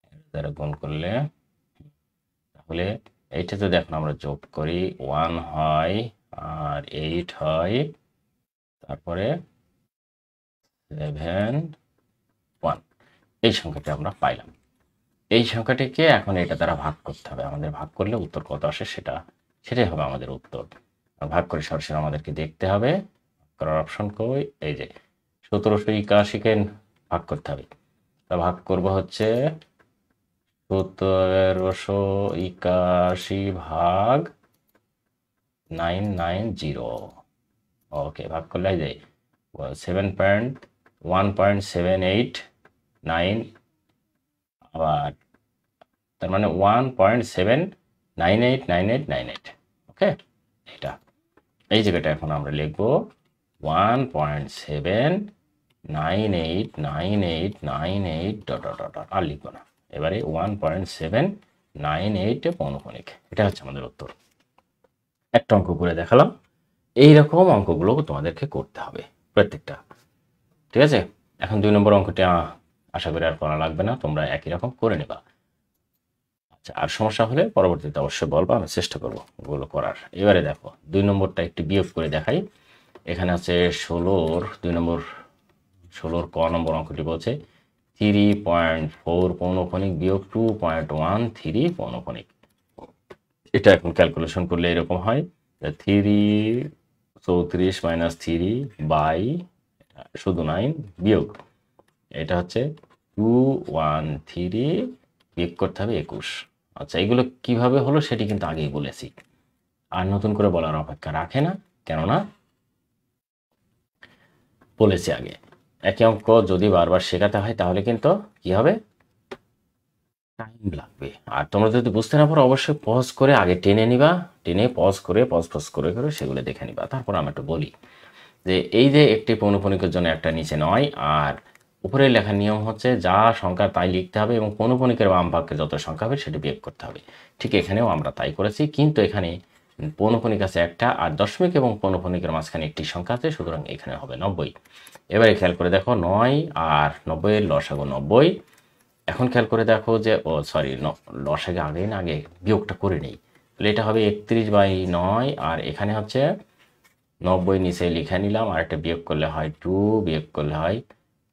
11 দ্বারা গুণ করলে তাহলে এইটা যদি এখন আমরা যোগ করি 1 হয় আর 8 হয়, তারপরে 7 1, এই সংখ্যাটি আমরা পাইলাম। এই সংখ্যাটিকে এখন এটা দ্বারা ভাগ করতে হবে আমাদের। ভাগ করলে উত্তর কত আসে সেটাই হবে আমাদের উত্তর। ভাগ করে সরাসরি আমাদেরকে দেখতে হবে করার অপশন কই, এই যে 1781-কে ভাগ করতে হবে। তা ভাগ করব হচ্ছে 1781 ভাগ 990। ওকে, ভাগ করলে এই যে 1.789, আবার তার মানে 1.7989898। ওকে, এটা এই জায়গাটা এখন আমরা লিখব 1.7989898 ডট ডট ডট, আর লিখবো না। এবারে 1.798 পৌনঃপুনিক, এটা হচ্ছে আমাদের উত্তর। একটা অঙ্ক করে দেখালাম, এইরকম অঙ্কগুলো তোমাদেরকে করতে হবে প্রত্যেকটা। ঠিক আছে, এখন 2 নম্বর অঙ্কটা আশা করি আর করা লাগবে না, তোমরা একই রকম করে নেবা। আচ্ছা, আর সমস্যা হলে পরবর্তীতে অবশ্যই বলবা, আমি চেষ্টা করবো ওগুলো করার। এবারে দেখো 2 নম্বরটা একটু বিয়োগ করে দেখাই। এখানে আছে 16-র 2 নম্বর, 16-র ক নম্বর অঙ্কটি বলছে 3.4 পৌনঃপুনিক বিয়োগ 2.13 পৌনঃপুনিক। এটা এখন ক্যালকুলেশন করলে এরকম হয় 3 34 মাইনাস 3 বাই শুধু 9 বিয়োগ এটা হচ্ছে 213 বিয়োগ করতে হবে 21। আচ্ছা, এগুলো কিভাবে হলো সেটি কিন্তু আগেই বলেছি, আর নতুন করে বলার অপেক্ষা রাখে না, কেননা বলেছি আগে। একই অঙ্ক যদি বারবার শেখাতে হয় তাহলে কিন্তু কি হবে, টাইম লাগবে। আর তোমরা যদি বুঝতে না পারো অবশ্যই পজ করে আগে টেনে নিবা, টেনে পজ করে পজ করে করে সেগুলো দেখে নিবা। তারপর আমি একটু বলি যে এই যে একটি পৌনঃপুনিকের জন্য একটা নিচে নয়, আর উপরে লেখার নিয়ম হচ্ছে যা সংখ্যা তাই লিখতে হবে এবং পৌনঃপুনিকের বাম ভাগকে যত সংখ্যা হবে সেটি বিয়োগ করতে হবে। ঠিক এখানেও আমরা তাই করেছি, কিন্তু এখানে পৌনঃপুনিক আছে একটা, আর দশমিক এবং পৌনঃপুনিকের মাঝখানে একটি সংখ্যা আছে, সুতরাং এখানে হবে 90। এবারে খেয়াল করে দেখো 9 আর 90 এর লসাগু 90। এখন খেয়াল করে দেখো যে সরি, লসাগু আগে না আগে বিয়োগটা করে নেই, তাহলে এটা হবে 31/9, আর এখানে হচ্ছে 90 নিচে লিখে নিলাম, আর একটা বিয়োগ করলে হয় 2, বিয়োগ করলে হয়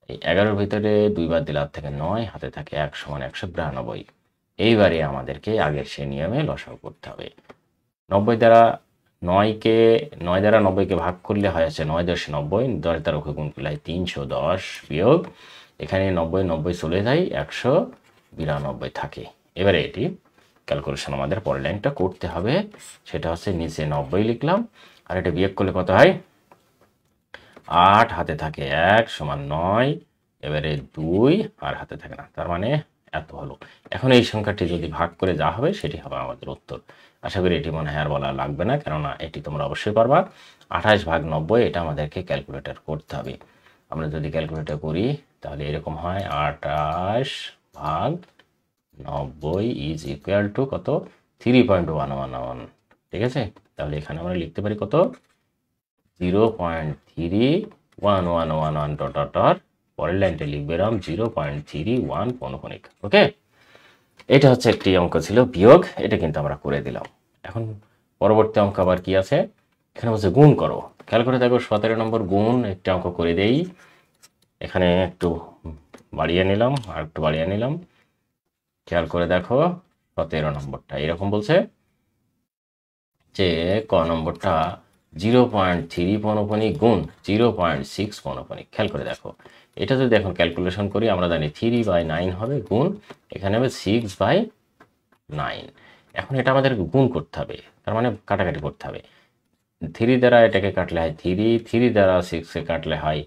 এই 11-র ভিতরে 2 বার দিলে হাত থেকে 9, হাতে থাকে 1 সমান 192। এইবারে আমাদেরকে আগের সেই নিয়মে লসাগু করতে হবে। 90 দ্বারা 9কে ভাগ করলে হয় আছে 9 10 90, 10 দ্বারা গুণ করলে হয় 310, বিয়োগ এখানে 90 চলে যায় 192 থাকে। এবারে এটি ক্যালকুলেশন আমাদের পরের লাইনটা করতে হবে, সেটা হচ্ছে নিচে 90 লিখলাম, আর এটা বিয়োগ করলে কত হয় 8, হাতে থাকে 1 সমান 9, এবারে 2 আর হাতে থাকে না, তার মানে এত হলো। এখন এই সংখ্যাটি যদি ভাগ করে যা হবে সেটি হবে আমাদের উত্তর। আশা করি এটি মনে হয় আর বলা লাগবে না, কেননা এটি তোমরা অবশ্যই পারবা। 28/90 এটা আমাদেরকে ক্যালকুলেটর করতে হবে। আমরা যদি ক্যালকুলেটর করি তাহলে এরকম হয় 28/90 ইজ ইকুয়াল টু কত, 3.111। ঠিক আছে, তাহলে এখানে আমরা লিখতে পারি কত, 0.31111 ডট ডট ডট, পরের লাইনটা লিখবে এরকম 0.31 পৌনঃপুনিক। ওকে, এটা হচ্ছে একটি অঙ্ক ছিল বিয়োগ, এটা কিন্তু আমরা করে দিলাম। এখন পরবর্তী অঙ্ক আবার কি আছে, এখানে বলছে গুণ করো। খেয়াল করে দেখো 17 নম্বর গুণ একটা অঙ্ক করে দেই। এখানে একটু বাড়িয়ে নিলাম আর একটু বাড়িয়ে নিলাম। খেয়াল করে দেখো 17 নম্বরটা এরকম বলছে যে ক নম্বরটা 0.3 পৌনঃপুনিক গুণ 0.6 পৌনঃপুনিক। খেয়াল করে দেখো এটা যদি এখন ক্যালকুলেশন করি আমরা জানি 3/9 হবে, গুণ এখানে হবে 6/9। এখন এটা আমাদের গুণ করতে হবে, তার মানে কাটাকাটি করতে হবে। 3 দ্বারা এটাকে কাটলে হয় 3, 3 দ্বারা 6কে কাটলে হয়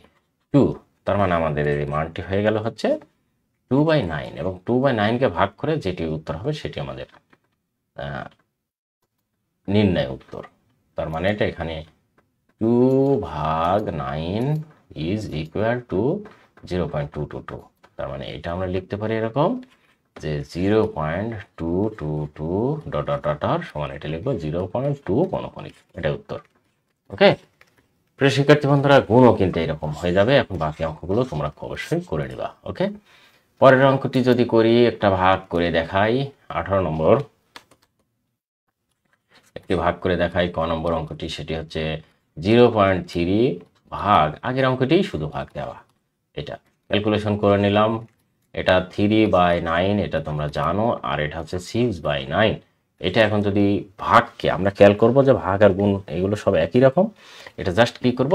2, তার মানে আমাদের এই মানটি হয়ে গেল হচ্ছে 2/9, এবং 2/9কে ভাগ করে যেটি উত্তর হবে সেটি আমাদের নির্ণয় উত্তর। তার মানে এটা এখানে 2/9 ইজ ইকুয়াল টু 0.222। তার মানে এটা আমরা লিখতে পারি এরকম যে 0.222 ডট ডট ডট ডট সমান এটা লিখবো 0.2 পৌনঃপুনিক, এটা উত্তর। ওকে, প্রিয় শিক্ষার্থী বন্ধুরা, গুণও কিন্তু এরকম হয়ে যাবে। এখন বাকি অঙ্কগুলো তোমরা অবশ্যই করে নিবা। ওকে, পরের অঙ্কটি যদি করি একটা ভাগ করে দেখাই, 18 নম্বর একটি ভাগ করে দেখাই ক নম্বর অঙ্কটি, সেটি হচ্ছে 0.3 ভাগ আগের অঙ্কটি শুধু ভাগ দেওয়া। এটা ক্যালকুলেশন করে নিলাম, এটা 3/9 এটা তোমরা জানো, আর এটা হচ্ছে 6/9। এটা এখন যদি ভাগকে আমরা খেয়াল করব যে ভাগ আর গুণ এগুলো সব একই রকম, এটা জাস্ট কি করব,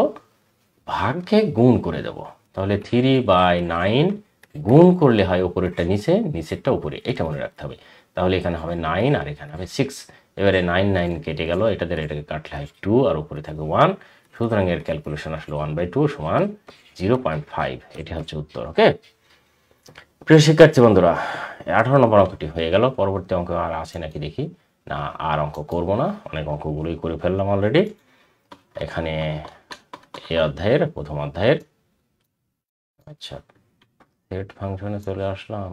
ভাগকে গুণ করে দেব। তাহলে 3/9 গুণ করলে হয় উপরেরটা নিচে, নিচেরটা উপরে, এটা মনে রাখতে হবে। তাহলে এখানে হবে 9 আর এখানে হবে 6। এবারে 9 কেটে গেল, এটাদের এটাকে কাটলে হয় 2 আর উপরে থাকবে 1, সুতরাং এর ক্যালকুলেশন আসলে 1/2 সমান 0.5। এটি হচ্ছে উত্তর। ওকে, প্রিয় শিক্ষার্থী বন্ধুরা, 18 নম্বর অঙ্কটি হয়ে গেল। পরবর্তী অঙ্ক আর আছে নাকি দেখি, না আর অঙ্ক করব না, অনেক অঙ্কগুলোই করে ফেললাম অলরেডি। এখানে এই অধ্যায়ের প্রথম অধ্যায়ের, আচ্ছা সেট ফাংশনে চলে আসলাম।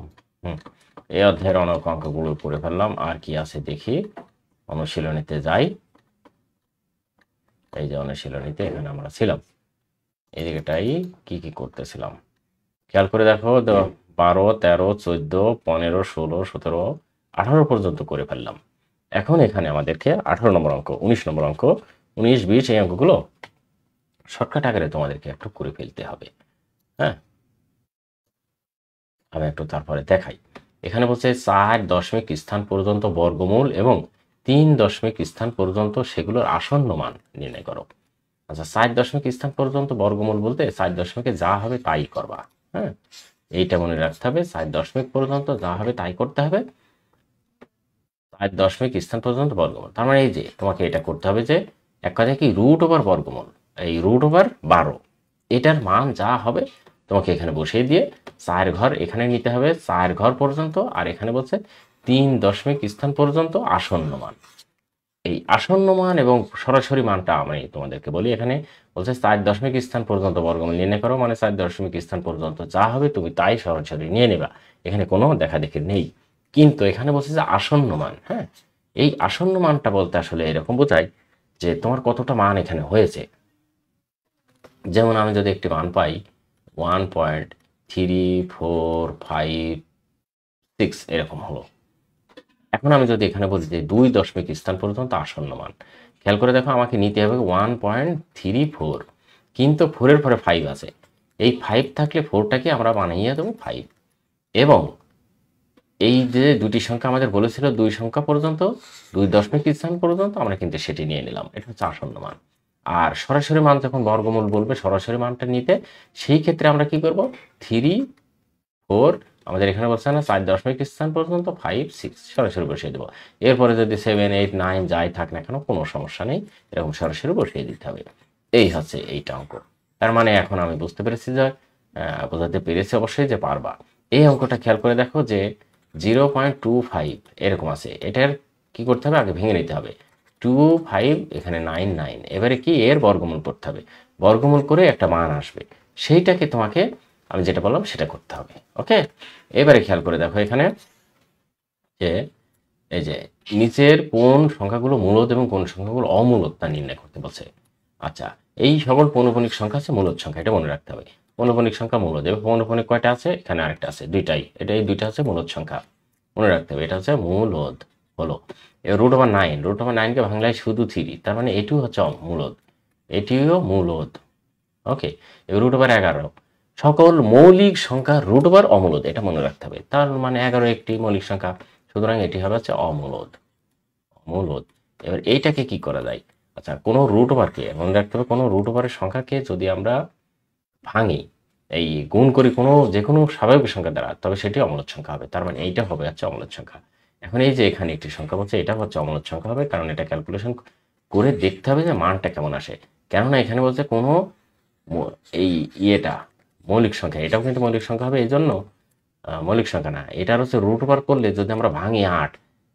এই অধ্যায়ের অনেক অঙ্কগুলো করে ফেললাম। আর কি আছে দেখি, অনুশীলনীতে যাই। এই যে অনুশীলনীতে এখানে আমরা ছিলাম, এই দিকটাই কি কি করতেছিলাম খেয়াল করে দেখো। 12, 13, 14, 15, 16, 17, 18 পর্যন্ত করে ফেললাম। এখন এখানে আমাদেরকে 18 নম্বর অঙ্ক, 19 নম্বর অঙ্ক, 19, 20 এই অঙ্কগুলো শর্টকাট আকারে তোমাদেরকে একটু করে ফেলতে হবে। হ্যাঁ, আমি একটু তারপরে দেখাই। এখানে বলছে 4 দশমিক স্থান পর্যন্ত বর্গমূল এবং 3 দশমিক স্থান পর্যন্ত সেগুলোর আসন্ন মান নির্ণয় করো। আচ্ছা, 4 দশমিক স্থান পর্যন্ত বর্গমূল বলতে 4 দশমিকে যা হবে তাই করবা। হ্যাঁ, এইটা মনে রাখতে হবে, 4 দশমিক পর্যন্ত যা হবে তাই করতে হবে। 4 দশমিক স্থান পর্যন্ত বর্গমূল, তার মানে এই যে তোমাকে এটা করতে হবে যে এক কথায় কি √/বর্গমূল, এই √/12 এটার মান যা হবে তোমাকে এখানে বসিয়ে দিয়ে 4 ঘর এখানে নিতে হবে, 4 ঘর পর্যন্ত, আর এখানে বলছে 3 দশমিক স্থান পর্যন্ত আসন্ন মান। এই আসন্ন মান এবং সরাসরি মানটা আমি তোমাদেরকে বলি। এখানে বলছে 4 দশমিক স্থান পর্যন্ত বর্গমূল নির্ণয় করো, মানে 4 দশমিক স্থান পর্যন্ত যা হবে তুমি তাই সরাসরি নিয়ে নেবা, এখানে কোনো দেখাদেখি নেই। কিন্তু এখানে বলছে যে আসন্ন মান, হ্যাঁ, এই আসন্ন মানটা বলতে আসলে এরকম বোঝায় যে তোমার কতটা মান এখানে হয়েছে। যেমন আমি যদি একটি মান পাই 1.3456 এরকম হলো। এখন আমি যদি এখানে বলি যে 2 দশমিক স্থান পর্যন্ত আসন্ন মান, খেয়াল করে দেখো আমাকে নিতে হবে 1.34, কিন্তু 4-এর পরে 5 আছে, এই 5 থাকলে 4টাকে আমরা বানিয়ে দেবো 5। এবং এই যে দুটি সংখ্যা আমাদের বলেছিল 2 সংখ্যা পর্যন্ত, 2 দশমিক স্থান পর্যন্ত, আমরা কিন্তু সেটি নিয়ে নিলাম, এটা হচ্ছে আসন্ন মান। আর সরাসরি মান যখন বর্গমূল বলবে সরাসরি মানটা নিতে, সেই ক্ষেত্রে আমরা কি করব, 3, 4, আমাদের এখানে বলছে না 4 দশমিক স্থান পর্যন্ত, 5, 6 সরাসরি বসিয়ে দেবো। এরপরে যদি 7, 8, 9 যাই থাক না কেন কোনো সমস্যা নেই, এরকম সরাসরি বসিয়ে দিতে হবে। এই হচ্ছে এইটা অঙ্ক। তার মানে এখন আমি বুঝতে পেরেছি যে বোঝাতে পেরেছি অবশ্যই যে পারবা। এই অঙ্কটা খেয়াল করে দেখো যে 0.25 এরকম আছে, এটার কি করতে হবে, আগে ভেঙে নিতে হবে। 25 এখানে 99, এবারে কি এর বর্গমূল করতে হবে, বর্গমূল করে একটা মান আসবে, সেইটাকে তোমাকে আমি যেটা বললাম সেটা করতে হবে। ওকে, এবারে খেয়াল করে দেখো এখানে যে এই যে নিচের কোন সংখ্যাগুলো মূলদ এবং কোন সংখ্যাগুলো অমূলদ তা নির্ণয় করতে বলছে। আচ্ছা, এই সকল পৌনঃপুনিক সংখ্যা আছে মূলদ সংখ্যা, এটা মনে রাখতে হবে। পৌনঃপুনিক সংখ্যা মূলদ, এবং পৌনঃপুনিক কয়টা আছে, এখানে আরেকটা আছে, দুইটাই, এটা এই দুইটা হচ্ছে মূলদ সংখ্যা, মনে রাখতে হবে। এটা হচ্ছে মূলদ হলো। এবার √9, √9কে বাংলায় শুধু 3, তার মানে এটিও হচ্ছে মূলদ, এটিও মূলদ। ওকে, এবার √11, সকল মৌলিক সংখ্যা √ অমূলদ, এটা মনে রাখতে হবে। তার মানে 11 একটি মৌলিক সংখ্যা, সুতরাং এটি হবে হচ্ছে অমূলদ, অমূলদ। এবার এইটাকে কি করা যায়, আচ্ছা কোনো √কে মনে রাখতে হবে, কোনো √এর সংখ্যাকে যদি আমরা ভাঙি, এই গুণ করি কোনো যে কোনো স্বাভাবিক সংখ্যা দ্বারা, তবে সেটি অমূলদ সংখ্যা হবে। তার মানে এইটা হবে হচ্ছে অমূলদ সংখ্যা। এখন এই যে এখানে একটি সংখ্যা বলছে, এটা হচ্ছে অমূলদ সংখ্যা হবে, কারণ এটা ক্যালকুলেশন করে দেখতে হবে যে মানটা কেমন আসে। কেননা এখানে বলছে কোনো এই ইয়েটা মৌলিক সংখ্যা, এটাও কিন্তু মৌলিক সংখ্যা হবে, এই জন্য মৌলিক সংখ্যা না, এটার হচ্ছে √ করলে যদি আমরা ভাঙি 8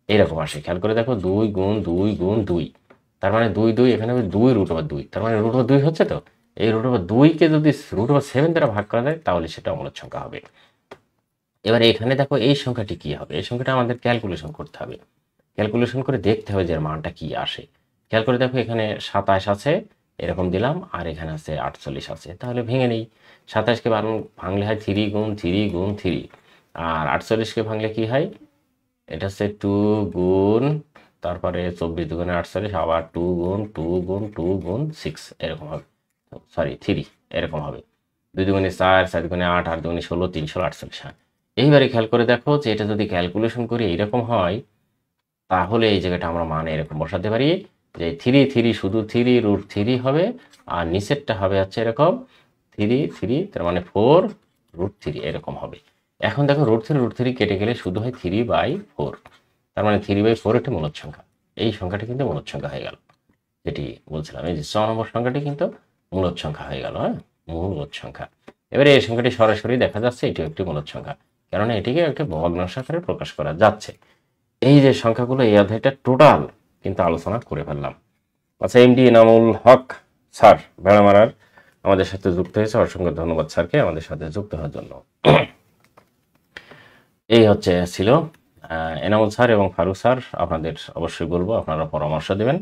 এরকম আসে। খেয়াল করে দেখো 2 গুণ 2 গুণ 2, তার মানে 2 2, এখানে হবে 2 √2, তার মানে √2 হচ্ছে। তো এই √2কে যদি √7 দ্বারা ভাগ করা যায় তাহলে সেটা অমূলদ সংখ্যা হবে। এবারে এখানে দেখো এই সংখ্যাটি কি হবে, এই সংখ্যাটা আমাদের ক্যালকুলেশন করতে হবে, ক্যালকুলেশন করে দেখতে হবে যে এর মানটা কি আসে। খেয়াল করে দেখো এখানে 27 আছে এরকম দিলাম, আর এখানে আছে 48 আছে, তাহলে ভেঙে নেই। 27কে ভাঙলে হয় 3 গুণ 3 গুণ 3, আর 48কে ভাঙলে কি হয়, এটা হচ্ছে 2 গুণ, তারপরে 24 দুগুণে 48, আবার 2 গুণ 2 গুণ 2 গুণ 6 এরকম হবে, সরি 3 এরকম হবে। 2 দুগুণে 4, 4 দুগুণে 8, 8 দুগুণে 16, 348। হ্যাঁ, এইবারে খেয়াল করে দেখো যে এটা যদি ক্যালকুলেশন করি এইরকম হয়, তাহলে এই জায়গাটা আমরা মানে এরকম বসাতে পারি যে 3 3 শুধু 3 √3 হবে, আর নিচেরটা হবে হচ্ছে এরকম 3 3, তার মানে 4 √3 এরকম হবে। এখন দেখো √3 কেটে গেলে শুধু হয় 3/4, তার মানে 3/4 একটি মূলদ সংখ্যা। এই সংখ্যাটি কিন্তু মূলদ সংখ্যা হয়ে গেল, যেটি বলছিলাম এই যে 6 নম্বর সংখ্যাটি কিন্তু মূলদ সংখ্যা হয়ে গেল। হ্যাঁ, মূলদ সংখ্যা। এবারে এই সংখ্যাটি সরাসরি দেখা যাচ্ছে এটিও একটি মূলদ সংখ্যা, কেননা এটিকে একটা ভগ্নাংশ আকারে প্রকাশ করা যাচ্ছে। এই যে সংখ্যাগুলো এই অধ্যায়টা টোটাল কিন্তু আলোচনা করে ফেললাম। আচ্ছা, এমডি এনামুল হক স্যার ভেড়ামারার আমাদের সাথে যুক্ত হয়েছে, অসংখ্য ধন্যবাদ স্যারকে আমাদের সাথে যুক্ত হওয়ার জন্য। এই হচ্ছে ছিল এনামুল স্যার এবং ফারুক স্যার, আপনাদের অবশ্যই বলবো আপনারা পরামর্শ দেবেন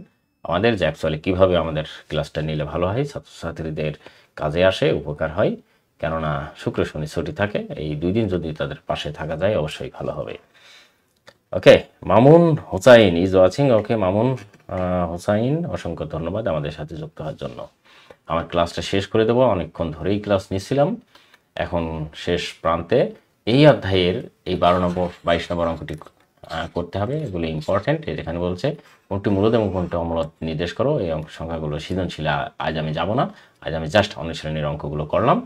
আমাদের, যে অ্যাকচুয়ালি কীভাবে আমাদের ক্লাসটা নিলে ভালো হয়, ছাত্রছাত্রীদের কাজে আসে, উপকার হয়। কেননা শুক্র শনি ছুটি থাকে, এই 2 দিন যদি তাদের পাশে থাকা যায় অবশ্যই ভালো হবে। ওকে, মামুন হোসাইন ইজ ওয়াচিং। ওকে মামুন হোসাইন, অসংখ্য ধন্যবাদ আমাদের সাথে যুক্ত হওয়ার জন্য। আমার ক্লাসটা শেষ করে দেবো, অনেকক্ষণ ধরেই ক্লাস নিচ্ছিলাম, এখন শেষ প্রান্তে। এই অধ্যায়ের এই 12 নম্বর 22 নম্বর অঙ্কটি করতে হবে, এগুলো ইম্পর্টেন্ট। যেখানে বলছে কোনটি মূলদ এবং কোনটি অমূলদ নির্দেশ করো, এই অঙ্ক সংখ্যাগুলো সৃজনশীল আজ আমি যাব না, আজ আমি জাস্ট অনুশীলনের অঙ্কগুলো করলাম।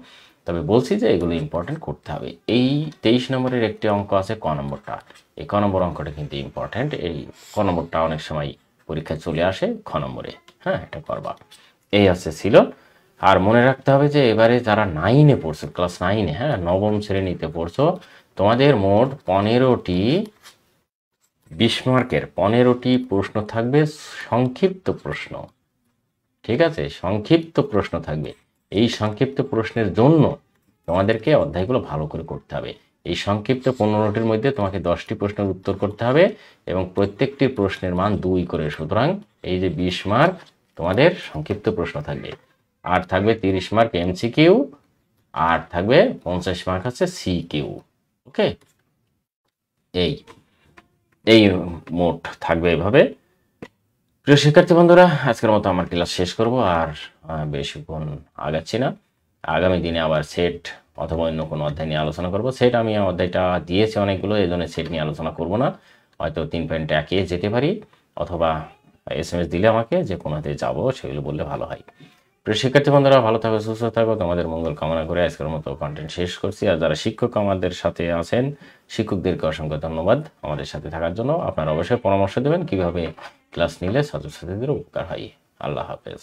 তবে বলছি যে এগুলো ইম্পর্টেন্ট করতে হবে। এই 23 নম্বরের একটি অঙ্ক আছে ক নম্বরটা, এই ক নম্বর অঙ্কটা কিন্তু ইম্পর্টেন্ট। এই ক নম্বরটা অনেক সময় পরীক্ষায় চলে আসে খ নম্বরে। হ্যাঁ, এটা করবা। এই ছিল আর মনে রাখতে হবে যে এবারে যারা 9-এ পড়ছো, ক্লাস 9-এ, হ্যাঁ, নবম শ্রেণীতে পড়ছো, তোমাদের মোট 15টি 20 মার্কের 15টি প্রশ্ন থাকবে, সংক্ষিপ্ত প্রশ্ন। ঠিক আছে, সংক্ষিপ্ত প্রশ্ন থাকবে। এই সংক্ষিপ্ত প্রশ্নের জন্য তোমাদেরকে অধ্যায়গুলো ভালো করে করতে হবে। এই সংক্ষিপ্ত 15টির মধ্যে তোমাকে 10টি প্রশ্নের উত্তর করতে হবে এবং প্রত্যেকটি প্রশ্নের মান 2 করে। সুতরাং এই যে 20 মার্ক তোমাদের সংক্ষিপ্ত প্রশ্ন থাকবে, আর থাকবে 30 মার্ক এমসিকিউ, আর থাকবে 50 মার্ক আছে সিকিউ। ওকে, এই এই মোট থাকবে এভাবে। প্রিয় শিক্ষার্থী বন্ধুরা, আজকের মতো আমার ক্লাস শেষ করব, আর বেশিক্ষণ আগাচ্ছি না। আগামী দিনে আবার সেট অথবা অন্য কোনো অধ্যায় নিয়ে আলোচনা করব। সেট আমি অধ্যায়টা দিয়েছি অনেকগুলো, এই জন্য সেট নিয়ে আলোচনা করব না। হয়তো 3.1-এ যেতে পারি, অথবা SMS দিলে আমাকে যে কোনোতে যাবো সেগুলো বললে ভালো হয়। প্রিয় শিক্ষার্থী বন্ধুরা, ভালো থাকো, সুস্থ থাকো, তোমাদের মঙ্গল কামনা করে আজকের মতো কন্টেন্ট শেষ করছি। আর যারা শিক্ষক আমাদের সাথে আছেন, শিক্ষকদেরকে অসংখ্য ধন্যবাদ আমাদের সাথে থাকার জন্য। আপনারা অবশ্যই পরামর্শ দেবেন কীভাবে ক্লাস নিলে ছাত্রছাত্রীদের উপকার হয়। আল্লাহ হাফেজ।